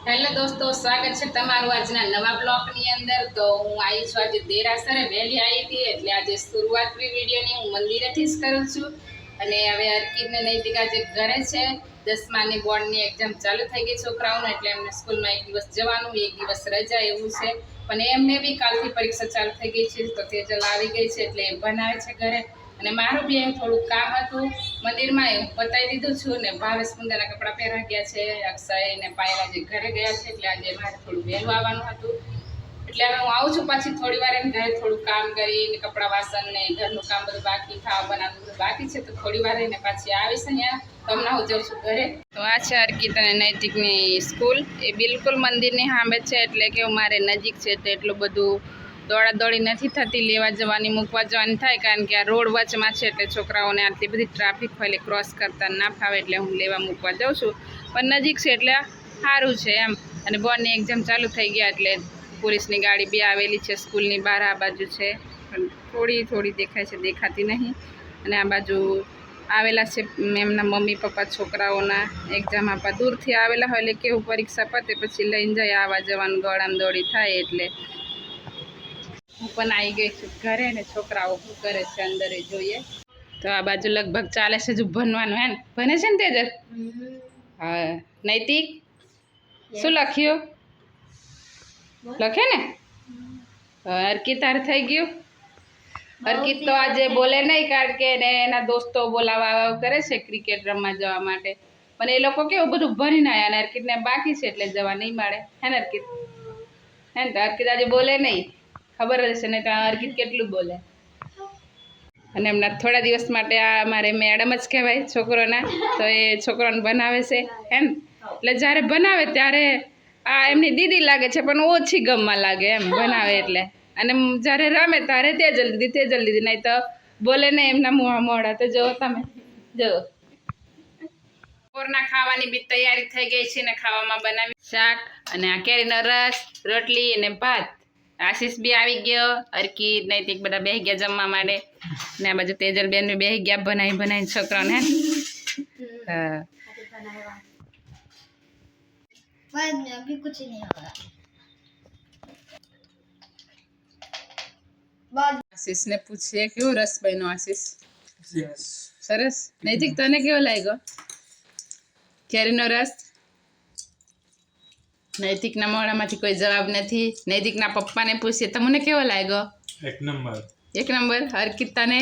Hello દોસ્તો, સ્વાગત છે તમારું આજના નવા બ્લોગની અંદર। તો હું આવી છું આજે દેરાસરે, વહેલી આવી હતી એટલે આજે શરૂઆત બી વિડીયોની હું મંદિરેથી જ કરું છું। અને હવે અર્કિત ને નૈતિક આજે ઘરે છે, 10માની બોર્ડની એક્ઝામ ચાલુ થઈ ગઈ છોકરાઓને, એટલે એમને સ્કૂલમાં એક દિવસ જવાનું, એક દિવસ રજા એવું છે। પણ એમને બી કાલથી પરીક્ષા ચાલુ થઈ ગઈ છે, તો તેજલ આવી ગઈ છે એટલે એ બનાવે છે ઘરે। અને મારું બી એમ થોડુંક કામ હતું મંદિરમાં, એ પતાવી દીધું છું ને ભાવેશ મુંદાના કપડાં પહેરવા ગયા છે, અક્ષય ને પાયલા જે ઘરે ગયા છે એટલે આજે મારે થોડું વહેલું આવવાનું હતું। એટલે હવે હું આવું છું પાછી થોડી વાર, એને ઘરે થોડું કામ કરીને કપડાં વાસણ ને ઘરનું કામ બધું બાકી, ખાવા બનાવવાનું બધું બાકી છે, તો થોડી વાર રહીને પાછી આવીશ અહીંયા। તો હમણાં હું જાઉં છું ઘરે। તો આ છે અર્કિત અને નૈતિકની સ્કૂલ, એ બિલકુલ મંદિરની સામે છે, એટલે કે મારે નજીક છે તો એટલું બધું દોડાદોડી નથી થતી, લેવા જવાની મૂકવા જવાની થાય, કારણ કે આ રોડ વચમાં છે એટલે છોકરાઓને આટલી બધી ટ્રાફિક હોય એટલે ક્રોસ કરતા ના ફાવે, એટલે હું લેવા મૂકવા જાઉં છું। પણ નજીક છે એટલે સારું છે એમ। અને બોર્ડની એક્ઝામ ચાલુ થઈ ગયા એટલે પોલીસની ગાડી બી આવેલી છે સ્કૂલની બહાર, આ બાજુ છે પણ થોડી થોડી દેખાય છે, દેખાતી નહીં। અને આ બાજુ આવેલા છે એમના મમ્મી પપ્પા છોકરાઓના એક્ઝામ આપવા, દૂરથી આવેલા હોય એટલે કેવું પરીક્ષા પતે પછી લઈને જાય, આવવા જવાનું દોડામ દોડી થાય। એટલે હું પણ આવી ગઈ છું ઘરે ને છોકરાઓ શું કરે છે અંદર એ જોઈએ। તો આ બાજુ લગભગ ચાલે છે જો ભણવાનું, હે ને ભણે છે ને તેજલ? હા નૈતિક શું લખ્યું? લખે ને? અર્કિત તાર થઈ ગયું? અર્કિત તો આજે બોલે નહીં, કારણ કે એના દોસ્તો બોલાવા કરે છે ક્રિકેટ રમવા જવા માટે, પણ એ લોકો કેવું બધું ભણીને આવ્યા અને અર્કિતને બાકી છે એટલે જવા નહીં મળે, હે ને અર્કિત? હે ને? તો અર્કિત આજે બોલે નહીં, ખબર જ છે, નહીં તો અર્કિત કેટલું બોલે। અને એમના થોડા દિવસ માટે આ મારે મેડમ જ કહેવાય છોકરોના, તો એ છોકરાઓને બનાવે છે, હે ને? એટલે જ્યારે બનાવે ત્યારે આ એમની દીદી લાગે છે પણ ઓછી ગમવા લાગે એમ બનાવે એટલે। અને જ્યારે રમે ત્યારે તેજલ દીદી, નહીં તો બોલે નહીં એમના મોઢા તો જુઓ તમે, જુઓ। બપોરના ખાવાની બી તૈયારી થઈ ગઈ છે ને ખાવામાં બનાવી શાક અને આ કેરીનો રસ, રોટલી અને ભાત। આશીષ બી આવી ગયો, અર્કિત નૈતિક બધા બેસી ગયા જમવા માટે, ને આ બાજુ તેજલ બેન બી બેસી ગયા બનાવી છોકરાઓને। હા अभी कुछ नहीं होगा। આશીષ ને પૂછીએ કેવો રસ બન્યો। આશીષ સરસ। નૈતિક તને કેવો લાગ્યો કેરીનો રસ? નૈતિકના મોઢામાંથી કોઈ જવાબ નથી। નૈતિકના પપ્પાને પૂછીએ તમને કેવો લાગ્યો? એક નંબર। એક નંબર। અર્કિત તને?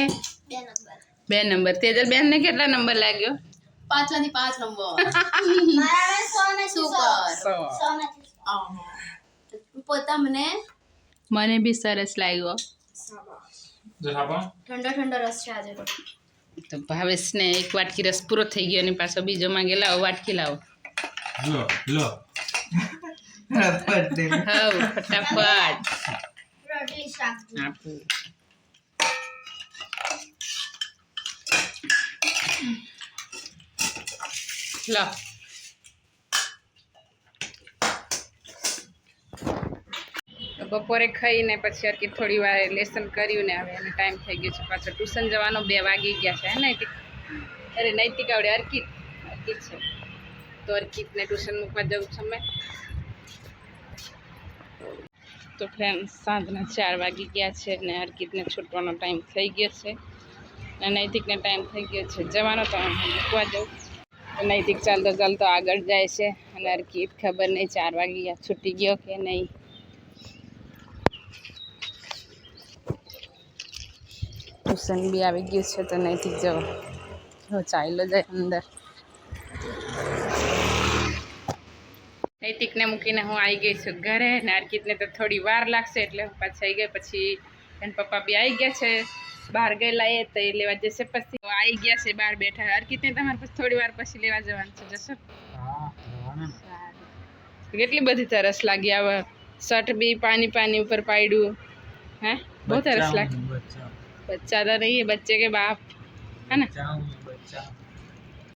2 नंबर। 2 નંબર। તેજલ બેન ને કેટલા નંબર લાગ્યો? 5 માંથી 5 नंबर। મારા 100 में 100 में પોતા મને બી સરસ લાગ્યો। ઠંડો ઠંડો રસ છે આજે તો ભાવેશને એક વાટકી રસ પૂરો થઈ ગયો અને પાછો બીજો માંગે, લાવો વાટકી લાવો। લો ફટાફટ રોટલી શાક આપું। લો બપોરે ખાઈને પછી અર્કિત થોડી વાર લેસન કર્યું ને હવે એને ટાઈમ થઈ ગયો છે પાછો ટ્યુશન જવાનો, 2 વાગી ગયા છે, હે નૈતિક? અરે નૈતિક આવડે અર્કિત છે, તો અર્કિતને ટ્યુશન મૂકવા જવું છે અમે। તો ફ્રેન્ડ સાંજના 4 વાગી ગયા છે ને અર્કિતને છૂટવાનો ટાઈમ થઈ ગયો છે અને નૈતિકને ટાઈમ થઈ ગયો છે જવાનો, તો મૂકવા જવું। નૈતિક ચાલતો ચાલતો આગળ જાય છે અને અર્કિત ખબર નહીં 4 વાગી ગયા છૂટી ગયો કે નહીં। ટ્યુશન બી આવી ગયું છે તો નૈતિક જવો ચાલ્યો જાય અંદર। નૈતિકને મૂકીને હું આવી ગઈ છું ઘરે, ને અર્કિતને તો થોડી વાર લાગશે એટલે હું પાછી આવી ગઈ। પછી એના પપ્પા બી આવી ગયા છે, બહાર ગયેલા એ તો એ લેવા જશે, પછી આવી ગયા છે બહાર બેઠા। અર્કિતને તમારે પછી થોડી વાર પછી લેવા જવાનું છે, જશો? કેટલી બધી તરસ લાગી, આવા શર્ટ બી પાણી ઉપર પાડ્યું, હે બહુ તરસ લાગી। बच्चा तो नहीं है, बच्चे के बाप है ना।